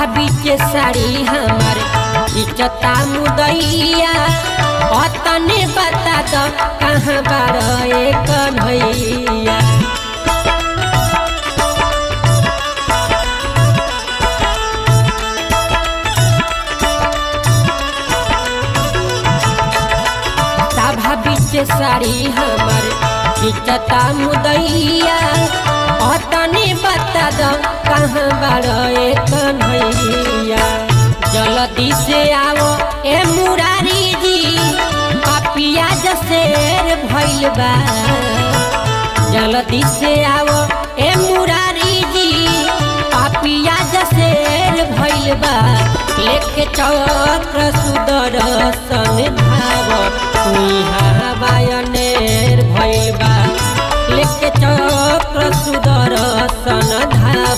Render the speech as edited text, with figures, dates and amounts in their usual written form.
सभा बीच साड़ी हमारे इज्जता मुदैया तने बता दो कहाँ बारे कन्हैया। सभा बीच साड़ी हमारे इज्जता मुदैया तने बता दो कहाँ बारे कन्हैया। जल्दी से आओ ए मुरारी जी पापिया जसेर भइल बा। जल्दी से आओ ए मुरारी जी पापिया जसेर भइल बा। लेके चक्र सुदर्शन धाव तुहा बायन